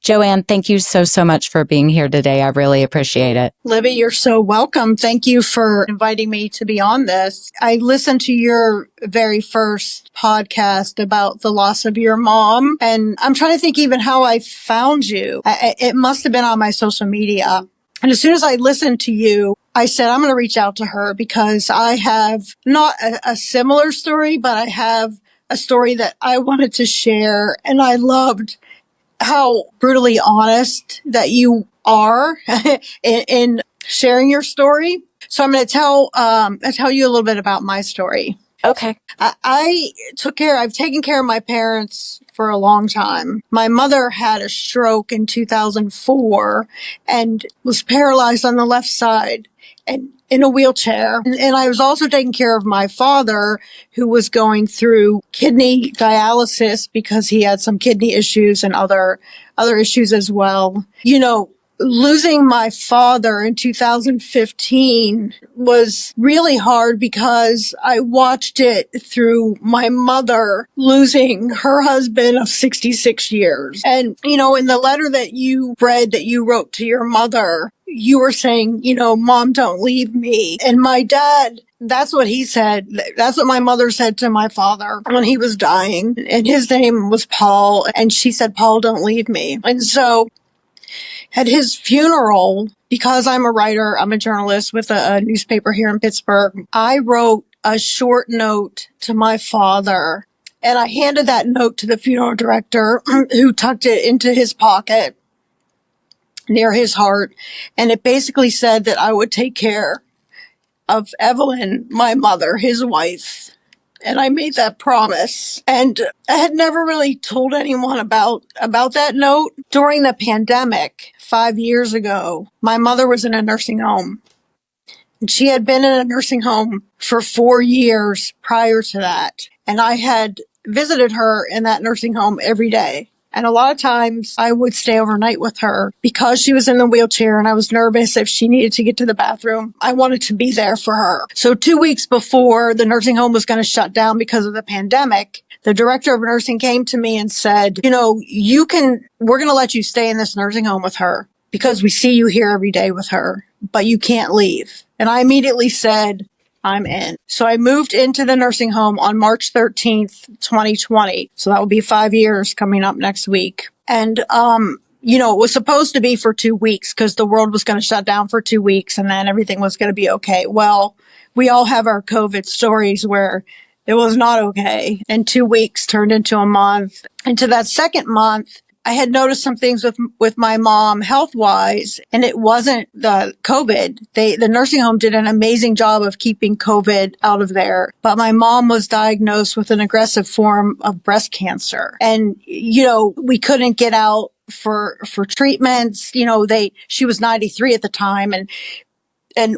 Joanne, thank you so much for being here today. I really appreciate it. Libby, you're so welcome. Thank you for inviting me to be on this. I listened to your very first podcast about the loss of your mom, and I'm trying to think even how I found you. It must have been on my social media. And as soon as I listened to you, I said, I'm going to reach out to her because I have not a similar story, but I have a story that I wanted to share. And I loved how brutally honest that you are in sharing your story. So I'm going to tell you a little bit about my story. Okay. I've taken care of my parents for a long time. My mother had a stroke in 2004 and was paralyzed on the left side and in a wheelchair. And I was also taking care of my father, who was going through kidney dialysis because he had some kidney issues and other issues as well. Losing my father in 2015 was really hard because I watched it through my mother losing her husband of 66 years. And, in the letter that you read that you wrote to your mother, you were saying, Mom, don't leave me. And my dad, that's what he said. That's what my mother said to my father when he was dying. And his name was Paul. And she said, Paul, don't leave me. And so at his funeral, because I'm a writer, I'm a journalist with a newspaper here in Pittsburgh, I wrote a short note to my father, and I handed that note to the funeral director, who tucked it into his pocket near his heart. And it basically said that I would take care of Evelyn, my mother, his wife. And I made that promise. And I had never really told anyone about that note. During the pandemic 5 years ago, my mother was in a nursing home. And she had been in a nursing home for 4 years prior to that. And I had visited her in that nursing home every day. And a lot of times I would stay overnight with her because she was in the wheelchair and I was nervous if she needed to get to the bathroom. I wanted to be there for her. So 2 weeks before the nursing home was going to shut down because of the pandemic, the director of nursing came to me and said, we're going to let you stay in this nursing home with her because we see you here every day with her, but you can't leave. And I immediately said, I'm in. So I moved into the nursing home on March 13th, 2020. So that will be 5 years coming up next week. And, it was supposed to be for 2 weeks because the world was going to shut down for 2 weeks and then everything was going to be okay. Well, we all have our COVID stories where it was not okay. And 2 weeks turned into a month. Into that second month, I had noticed some things with my mom health-wise, and it wasn't the COVID. The nursing home did an amazing job of keeping COVID out of there. But my mom was diagnosed with an aggressive form of breast cancer. And, we couldn't get out for treatments. She was 93 at the time, and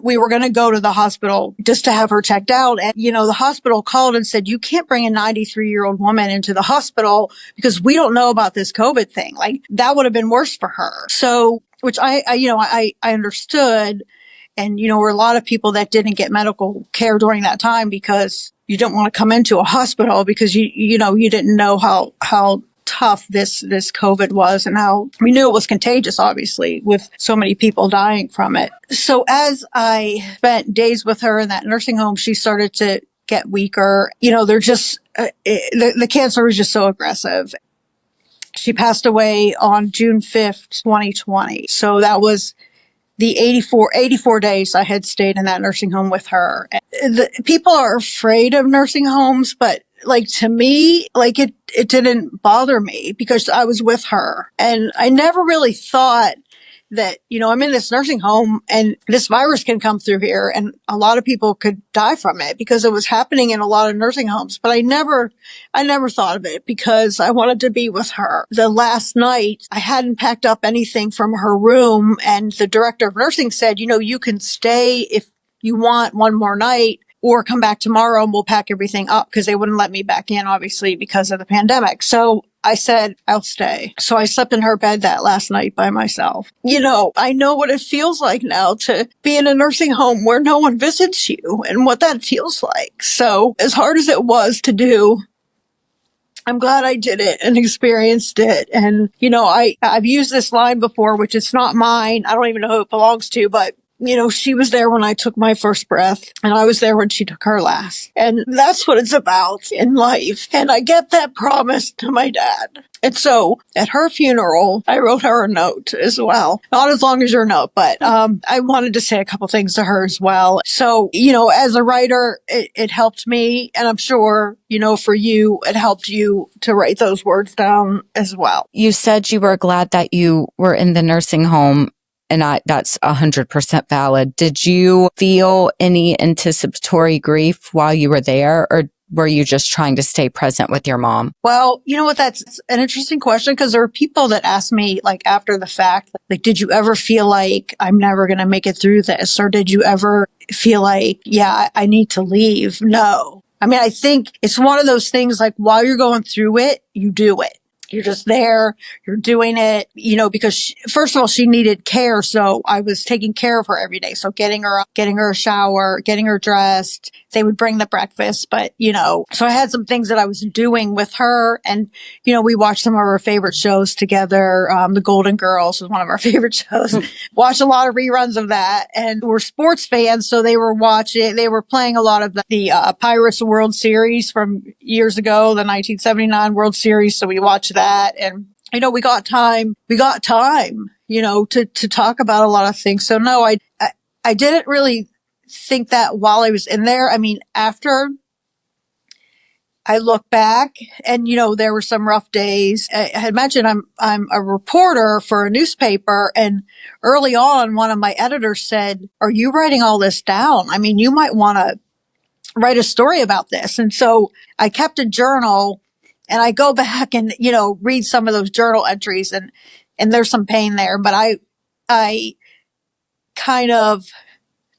we were going to go to the hospital just to have her checked out. And, the hospital called and said, you can't bring a 93-year-old woman into the hospital because we don't know about this COVID thing. Like, that would have been worse for her. So, which I understood. And, there were a lot of people that didn't get medical care during that time because you don't want to come into a hospital because you didn't know how tough this COVID was and how we knew it was contagious, obviously, with so many people dying from it. So as I spent days with her in that nursing home, she started to get weaker. They're just, the cancer was just so aggressive. She passed away on June 5th, 2020. So that was the 84 days I had stayed in that nursing home with her. People are afraid of nursing homes, but to me, it didn't bother me because I was with her. And I never really thought that, I'm in this nursing home and this virus can come through here and a lot of people could die from it because it was happening in a lot of nursing homes. But I never thought of it because I wanted to be with her. The last night, I hadn't packed up anything from her room and the director of nursing said, you can stay if you want one more night or come back tomorrow and we'll pack everything up because they wouldn't let me back in, obviously, because of the pandemic. So I said, I'll stay. So I slept in her bed that last night by myself. I know what it feels like now to be in a nursing home where no one visits you and what that feels like. So as hard as it was to do, I'm glad I did it and experienced it. And, I've used this line before, which it's not mine. I don't even know who it belongs to, but she was there when I took my first breath and I was there when she took her last. And that's what it's about in life. And I get that promise to my dad. And so at her funeral, I wrote her a note as well. Not as long as your note, but I wanted to say a couple things to her as well. So, as a writer, it helped me. And I'm sure, for you, it helped you to write those words down as well. You said you were glad that you were in the nursing home. And that's 100% valid. Did you feel any anticipatory grief while you were there, or were you just trying to stay present with your mom? Well, you know what? That's an interesting question, because there are people that ask me, like, after the fact, like, did you ever feel like I'm never going to make it through this? Or did you ever feel like, yeah, I need to leave? No. I mean, I think it's one of those things, like, while you're going through it, you do it. You're just there, you're doing it, because first of all, she needed care. So I was taking care of her every day. So getting her up, getting her a shower, getting her dressed. They would bring the breakfast, but, so I had some things that I was doing with her. And, we watched some of our favorite shows together. The Golden Girls was one of our favorite shows. Watched a lot of reruns of that. And we're sports fans. So they were playing a lot of the Pirates World Series from years ago, the 1979 World Series. So we watched that. And, we got time, to talk about a lot of things. So no, I didn't really think that while I was in there. I mean, after I look back and, there were some rough days. I had mentioned I'm a reporter for a newspaper, and early on, one of my editors said, "Are you writing all this down? I mean, you might want to write a story about this." And so I kept a journal, and I go back and, read some of those journal entries, and there's some pain there, but I kind of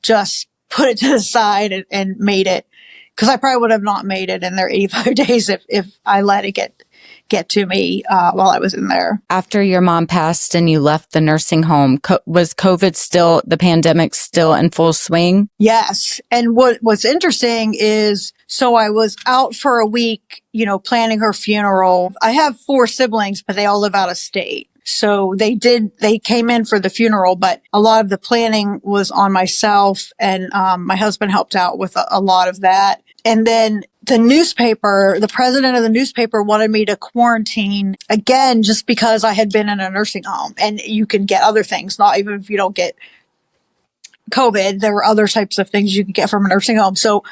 just put it to the side and made it, because I probably would have not made it in their 85 days if I let it get to me while I was in there. After your mom passed and you left the nursing home, was the pandemic still in full swing? Yes. And what's interesting is, so I was out for a week, planning her funeral. I have 4 siblings, but they all live out of state. So they came in for the funeral, but a lot of the planning was on myself, and my husband helped out with a lot of that. And then the president of the newspaper wanted me to quarantine again, just because I had been in a nursing home, and you can get other things, not even if you don't get COVID, there were other types of things you could get from a nursing home. So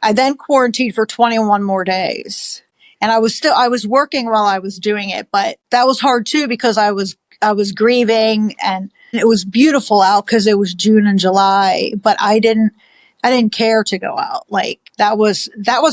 I then quarantined for 21 more days. And I was working while I was doing it, but that was hard too, because I was grieving, and it was beautiful out because it was June and July, but I didn't care to go out. Like that was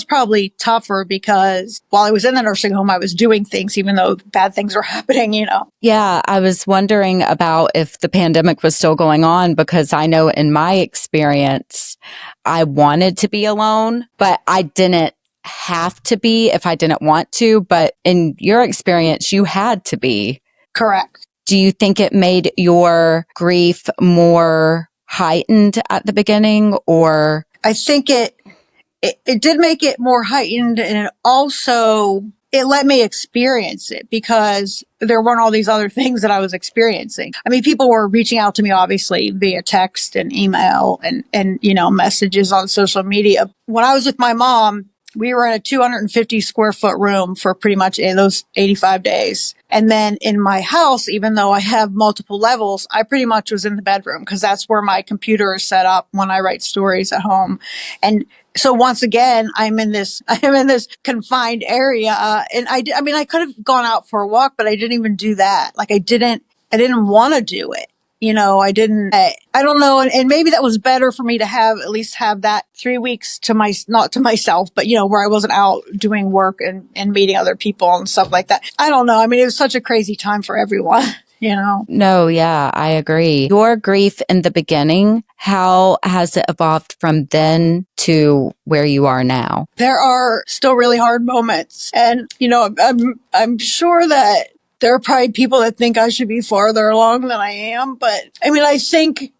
probably tougher, because while I was in the nursing home, I was doing things, even though bad things were happening, Yeah, I was wondering about if the pandemic was still going on, because I know in my experience, I wanted to be alone, but I didn't have to be if I didn't want to. But in your experience, you had to be. Correct. Do you think it made your grief more heightened at the beginning, or? I think it did make it more heightened, and it let me experience it, because there weren't all these other things that I was experiencing. I mean, people were reaching out to me, obviously, via text and email and messages on social media. When I was with my mom, we were in a 250 square foot room for pretty much those 85 days. And then in my house, even though I have multiple levels, I pretty much was in the bedroom, because that's where my computer is set up when I write stories at home. And so once again, I'm in this confined area. And I mean, I could have gone out for a walk, but I didn't even do that. Like I didn't want to do it. I don't know. And maybe that was better for me to at least have that 3 weeks not to myself, but where I wasn't out doing work and meeting other people and stuff like that. I don't know. I mean, it was such a crazy time for everyone, No, yeah, I agree. Your grief in the beginning, how has it evolved from then to where you are now? There are still really hard moments. And, I'm sure that there are probably people that think I should be farther along than I am. But I mean, I think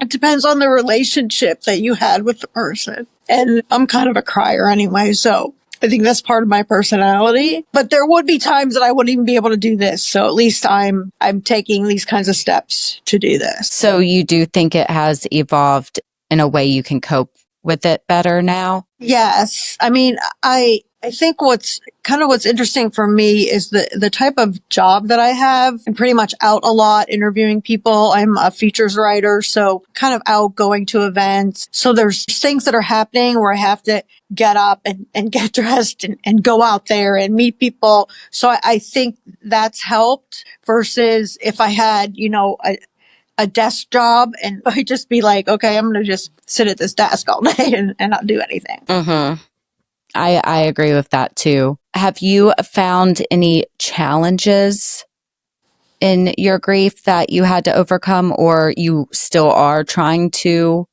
it depends on the relationship that you had with the person. And I'm kind of a crier anyway. So I think that's part of my personality, but there would be times that I wouldn't even be able to do this. So at least I'm taking these kinds of steps to do this. So you do think it has evolved in a way you can cope with it better now? Yes. I mean, I think what's interesting for me is the type of job that I have. I'm pretty much out a lot interviewing people. I'm a features writer, so kind of out going to events. So there's things that are happening where I have to get up and get dressed and go out there and meet people. So I think that's helped versus if I had, a desk job and I just be like, okay, I'm going to just sit at this desk all day and not do anything. Mm-hmm. I agree with that too. Have you found any challenges in your grief that you had to overcome or you still are trying to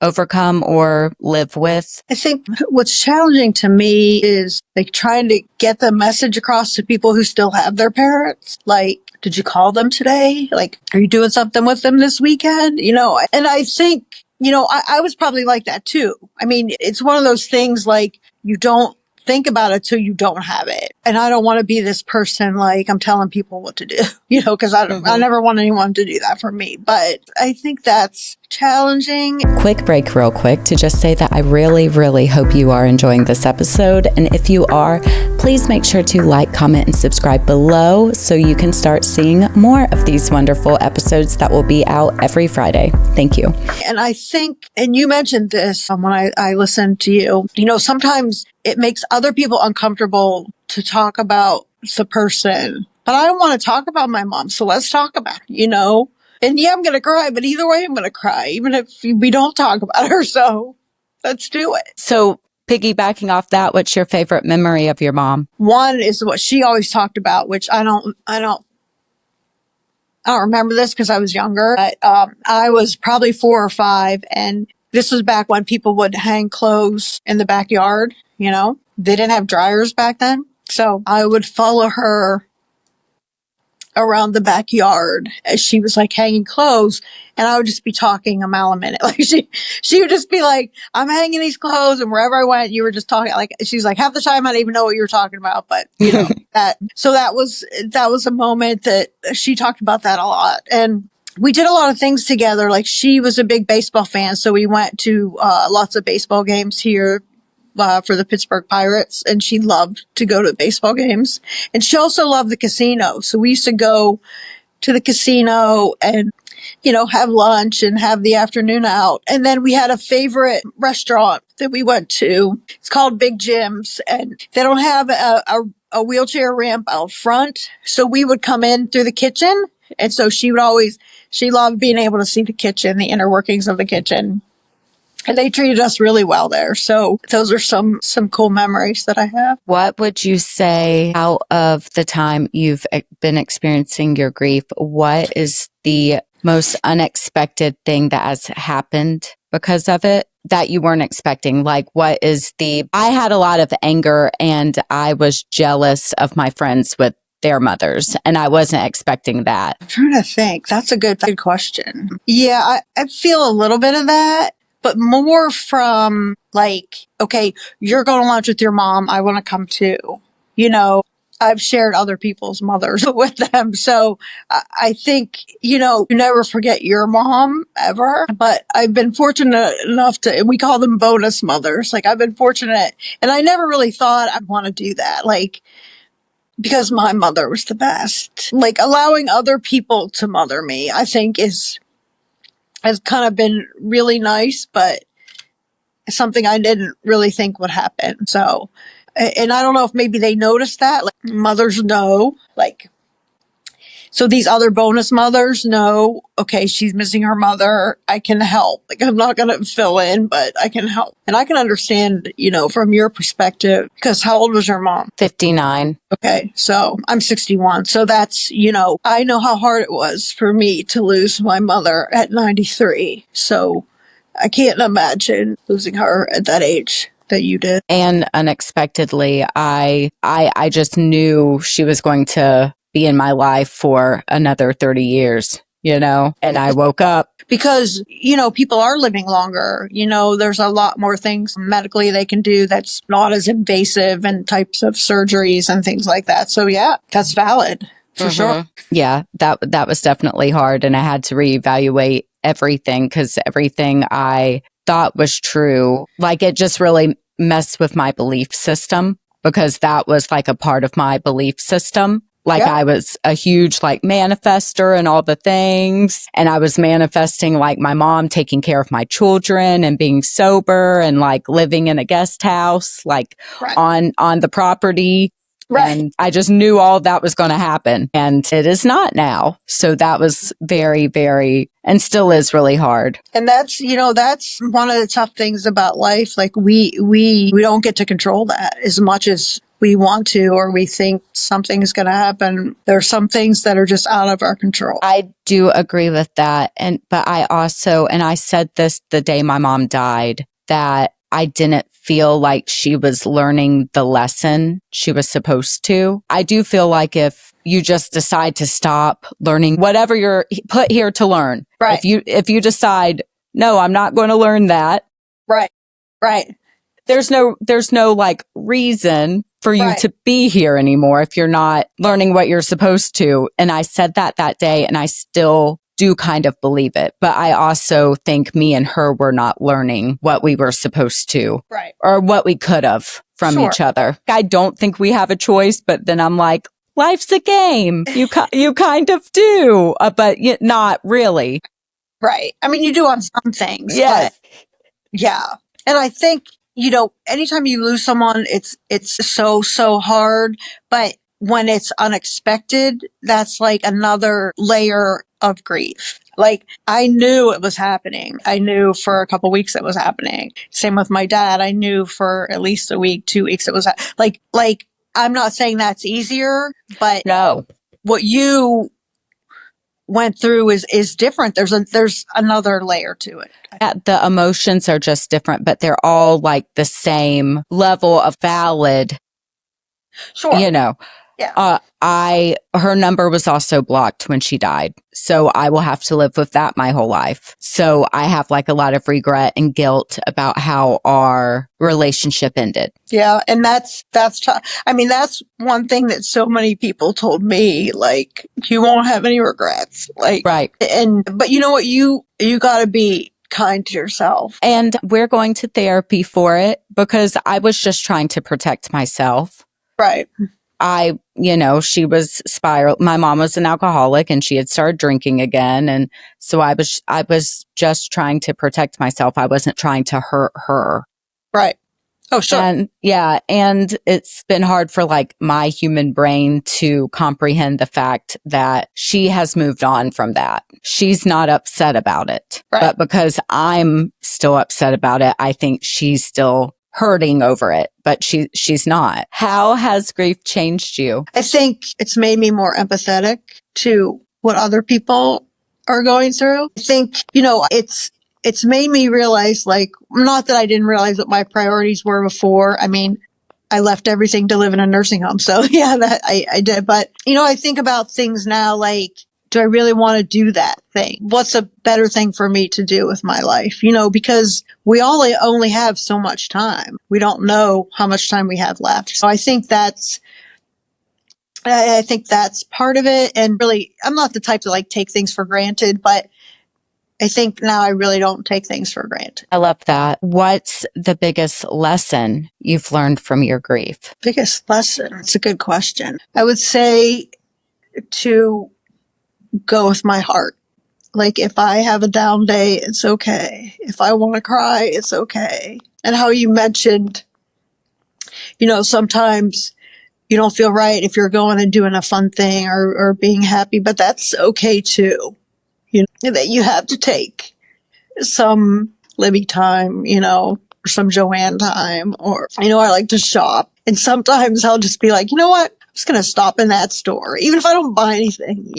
overcome or live with? I think what's challenging to me is like trying to get the message across to people who still have their parents. Like, did you call them today? Like, are you doing something with them this weekend? And I think, I was probably like that too. I mean, it's one of those things like you don't think about it till you don't have it. And I don't want to be this person like I'm telling people what to do, because I never want anyone to do that for me. But I think that's challenging. Quick break real quick to just say that I really, really hope you are enjoying this episode. And if you are, please make sure to like, comment, and subscribe below so you can start seeing more of these wonderful episodes that will be out every Friday. Thank you. And I think, and you mentioned this when I listened to you, sometimes it makes other people uncomfortable to talk about the person. But I don't want to talk about my mom, so let's talk about her, And yeah, I'm going to cry, but either way, I'm going to cry, even if we don't talk about her. So let's do it. So piggybacking off that, what's your favorite memory of your mom? One is what she always talked about, which I don't remember this because I was younger, but I was probably 4 or 5. And this was back when people would hang clothes in the backyard, They didn't have dryers back then. So I would follow her around the backyard as she was like hanging clothes, and I would just be talking a mile a minute. Like she would just be like, I'm hanging these clothes, and wherever I went, you were just talking. Like she's like, half the time I didn't even know what you were talking about, but that. So that was a moment that she talked about that a lot, and we did a lot of things together. Like she was a big baseball fan, so we went to lots of baseball games here. For the Pittsburgh Pirates, and she loved to go to baseball games. And she also loved the casino. So we used to go to the casino and, have lunch and have the afternoon out. And then we had a favorite restaurant that we went to. It's called Big Jim's, and they don't have a wheelchair ramp out front. So we would come in through the kitchen. And so she loved being able to see the kitchen, the inner workings of the kitchen. And they treated us really well there. So those are some cool memories that I have. What would you say out of the time you've been experiencing your grief, what is the most unexpected thing that has happened because of it that you weren't expecting? Like I had a lot of anger and I was jealous of my friends with their mothers, and I wasn't expecting that. I'm trying to think. That's a good question. Yeah, I feel a little bit of that. But more from like, okay, you're going to lunch with your mom. I want to come too. I've shared other people's mothers with them. So I think, you never forget your mom ever. But I've been fortunate enough we call them bonus mothers. Like I've been fortunate, and I never really thought I'd want to do that. Like, because my mother was the best. Like allowing other people to mother me, I think has kind of been really nice, but something I didn't really think would happen. So, and I don't know if maybe they noticed that, like mothers know, like, so these other bonus mothers know, okay, she's missing her mother. I can help. Like, I'm not going to fill in, but I can help. And I can understand, from your perspective, because how old was your mom? 59. Okay. So I'm 61. So that's, I know how hard it was for me to lose my mother at 93. So I can't imagine losing her at that age that you did. And unexpectedly, I just knew she was going to be in my life for another 30 years. and I woke up. Because, people are living longer. There's a lot more things medically they can do that's not as invasive and types of surgeries and things like that. So yeah, that's valid for sure. Yeah, that was definitely hard. And I had to reevaluate everything because everything I thought was true, like it just really messed with my belief system because that was like a part of my belief system. Like Yeah. I was a huge like manifester and all the things. And I was manifesting like my mom taking care of my children and being sober and like living in a guest house, like Right. on the property. Right. And I just knew all that was going to happen. And it is not now. So that was very, very, and still is really hard. And that's one of the tough things about life. Like we don't get to control that as much as we want to, or we think something's going to happen. There are some things that are just out of our control. I do agree with that. But I also, and I said this the day my mom died, that I didn't feel like she was learning the lesson she was supposed to. I do feel like if you just decide to stop learning whatever you're put here to learn, right? If you decide, no, I'm not going to learn that, right? There's no like reason for you to be here anymore if you're not learning what you're supposed to. And I said that day, and I still do kind of believe it. But I also think me and her were not learning what we were supposed to, or what we could have from each other. I don't think we have a choice, but then I'm like, life's a game. You kind of do, but not really. Right. I mean, you do on some things. Yes. But yeah. And I think, anytime you lose someone, it's so hard. But when it's unexpected, that's like another layer of grief. Like I knew it was happening. I knew for a couple weeks it was happening. Same with my dad. I knew for at least a week, 2 weeks it was like I'm not saying that's easier, but no, what you went through is different. There's another layer to it. The emotions are just different, but they're all like the same level of valid. Sure. Yeah. Her number was also blocked when she died. So I will have to live with that my whole life. So I have like a lot of regret and guilt about how our relationship ended. Yeah. And that's tough. I mean, that's one thing that so many people told me, like, you won't have any regrets. Like, right. But you know what? You got to be kind to yourself. And we're going to therapy for it because I was just trying to protect myself. Right. She was my mom was an alcoholic and she had started drinking again. And so I was just trying to protect myself. I wasn't trying to hurt her. Right. Oh, sure. And and it's been hard for like my human brain to comprehend the fact that she has moved on from that. She's not upset about it, but because I'm still upset about it, I think she's still hurting over it, but she's not. How has grief changed you? I think it's made me more empathetic to what other people are going through. I think, it's made me realize, like, not that I didn't realize what my priorities were before. I mean, I left everything to live in a nursing home. So yeah, that I did. But, I think about things now, like, do I really want to do that thing? What's a better thing for me to do with my life? Because we all only have so much time. We don't know how much time we have left. So I think that's part of it. And really, I'm not the type to like take things for granted, but I think now I really don't take things for granted. I love that. What's the biggest lesson you've learned from your grief? Biggest lesson? It's a good question. I would say to go with my heart. Like, if I have a down day, it's okay. If I want to cry, it's okay. And how you mentioned, sometimes you don't feel right if you're going and doing a fun thing or being happy, but that's okay too. That you have to take some Libby time, or some Joanne time, or, I like to shop. And sometimes I'll just be like, you know what? I'm just going to stop in that store, even if I don't buy anything,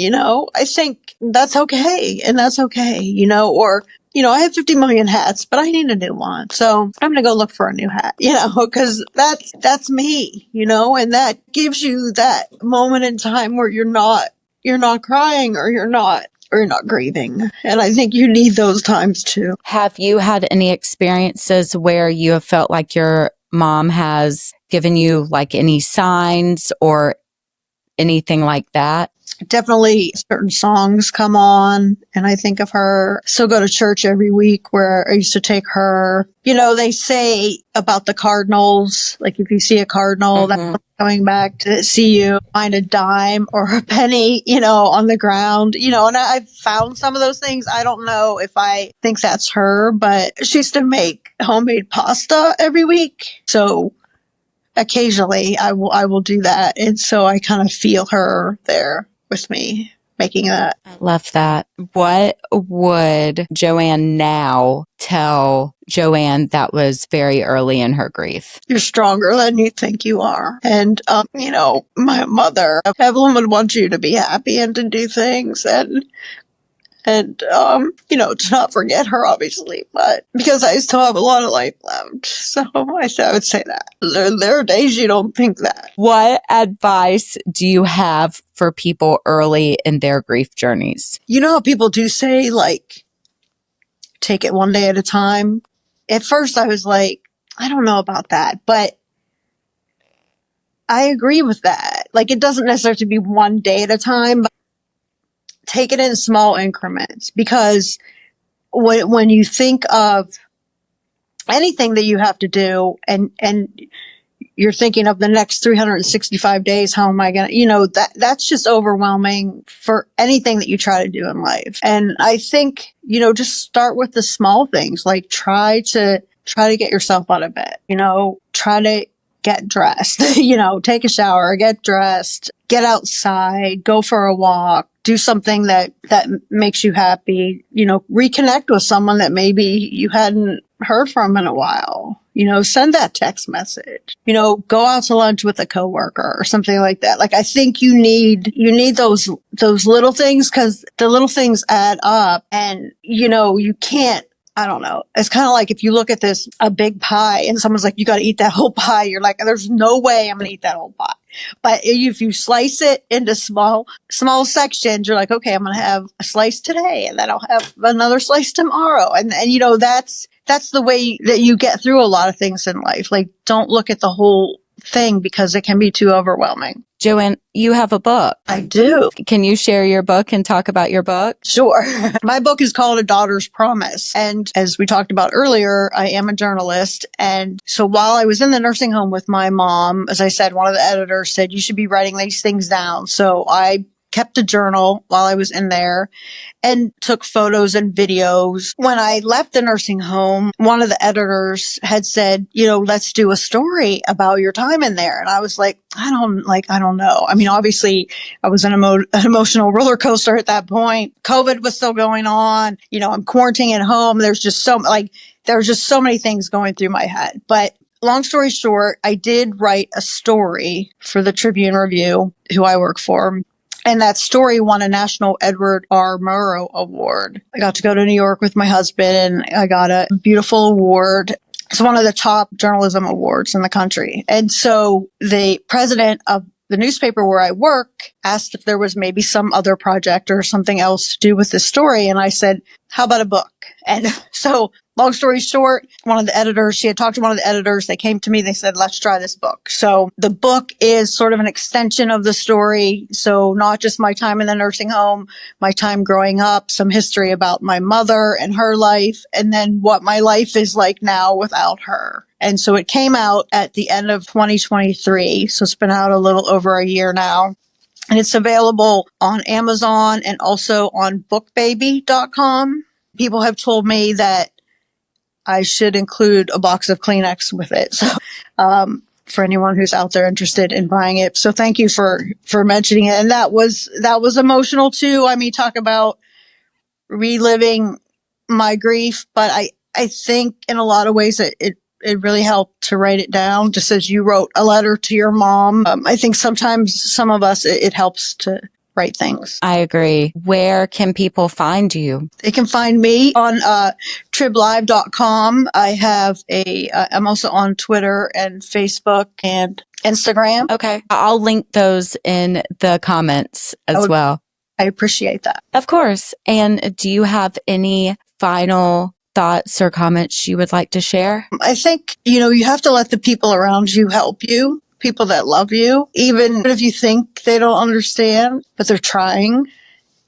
I think that's okay. And that's okay, or, I have 50 million hats, but I need a new one. So I'm going to go look for a new hat, because that's me, and that gives you that moment in time where you're not crying or you're not or you're not grieving. And I think you need those times too. Have you had any experiences where you have felt like your mom has given you like any signs or anything like that? Definitely certain songs come on and I think of her. Still go to church every week where I used to take her. You know, they say about the cardinals, like if you see a cardinal that's coming back to see you, find a dime or a penny, you know, on the ground, you know, and I've found some of those things. I don't know if I think that's her, but she used to make homemade pasta every week. So occasionally I will do that. And so I kind of feel her there with me making that. I love that. What would Joanne now tell Joanne that was very early in her grief? You're stronger than you think you are. And, you know, my mother, Evelyn would want you to be happy and to do things and you know, to not forget her, obviously, but because I still have a lot of life left. So I would say that. There are days you don't think that. What advice do you have for people early in their grief journeys? You know how people do say, like, take it one day at a time? At first I was like, I don't know about that, but I agree with that. Like, it doesn't necessarily have to be one day at a time, but take it in small increments, because when you think of anything that you have to do and you're thinking of the next 365 days, how am I going to, you know, that's just overwhelming for anything that you try to do in life. And I think, you know, just start with the small things, like try to get yourself out of bed, you know, try to get dressed, you know, take a shower, get dressed, get outside, go for a walk, do something that makes you happy, you know, reconnect with someone that maybe you hadn't heard from in a while, you know, send that text message, you know, go out to lunch with a coworker or something like that. Like, I think you need those little things, because the little things add up, and, you know, you can't, I don't know. It's kind of like if you look at a big pie and someone's like, you got to eat that whole pie. You're like, there's no way I'm going to eat that whole pie. But if you slice it into small sections, you're like, okay, I'm going to have a slice today, and then I'll have another slice tomorrow. And you know, that's the way that you get through a lot of things in life. Like, don't look at the whole thing, because it can be too overwhelming. Joanne, you have a book. I do. Can you share your book and talk about your book? Sure. My book is called A Daughter's Promise. And as we talked about earlier, I am a journalist. And so while I was in the nursing home with my mom, as I said, one of the editors said, you should be writing these things down. So I kept a journal while I was in there and took photos and videos. When I left the nursing home, one of the editors had said, you know, let's do a story about your time in there. And I was like, I don't know. I mean, obviously I was an emotional roller coaster at that point. COVID was still going on. You know, I'm quarantining at home. There's just so many things going through my head. But long story short, I did write a story for the Tribune Review, who I work for. And that story won a National Edward R. Murrow Award. I got to go to New York with my husband, and I got a beautiful award. It's one of the top journalism awards in the country. And so the president of the newspaper where I work asked if there was maybe some other project or something else to do with this story. And I said, how about a book? And so long story short, she had talked to one of the editors. They came to me. They said, let's try this book. So the book is sort of an extension of the story. So not just my time in the nursing home, my time growing up, some history about my mother and her life, and then what my life is like now without her. And so it came out at the end of 2023. So it's been out a little over a year now. And it's available on Amazon and also on bookbaby.com. People have told me that I should include a box of Kleenex with it. So, for anyone who's out there interested in buying it. So thank you for mentioning it. And that was emotional too. I mean, talk about reliving my grief, but I think in a lot of ways it really helped to write it down, just as you wrote a letter to your mom. I think sometimes some of us, it helps to write things. I agree. Where can people find you? They can find me on triblive.com. I have I'm also on Twitter and Facebook and Instagram. Okay. I'll link those in the comments as well. I appreciate that. Of course. And do you have any final thoughts or comments you would like to share? I think, you have to let the people around you help you, people that love you, even if you think they don't understand, but they're trying.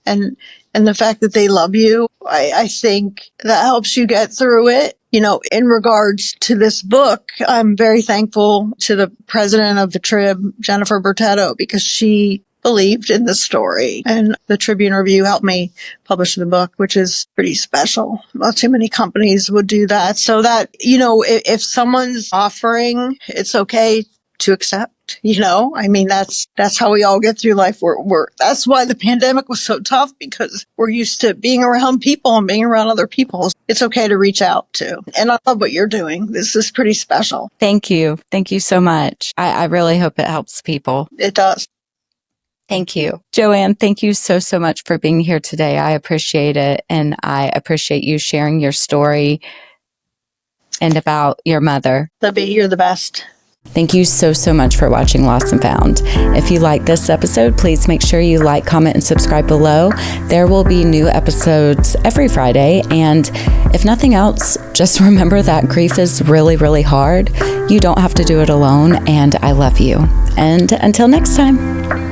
And the fact that they love you, I think that helps you get through it. In regards to this book, I'm very thankful to the president of the Trib, Jennifer Bertetto, because she believed in the story. And the Tribune Review helped me publish the book, which is pretty special. Not too many companies would do that. So that, if someone's offering, it's okay to accept. That's how we all get through life. That's why the pandemic was so tough, because we're used to being around people and being around other people. It's okay to reach out to. And I love what you're doing. This is pretty special. Thank you. Thank you so much. I really hope it helps people. It does. Thank you. Joanne, thank you so, so much for being here today. I appreciate it. And I appreciate you sharing your story and about your mother. Libby, you're the best. Thank you so, so much for watching Lost and Found. If you like this episode, please make sure you like, comment, and subscribe below. There will be new episodes every Friday. And if nothing else, just remember that grief is really, really hard. You don't have to do it alone. And I love you. And until next time.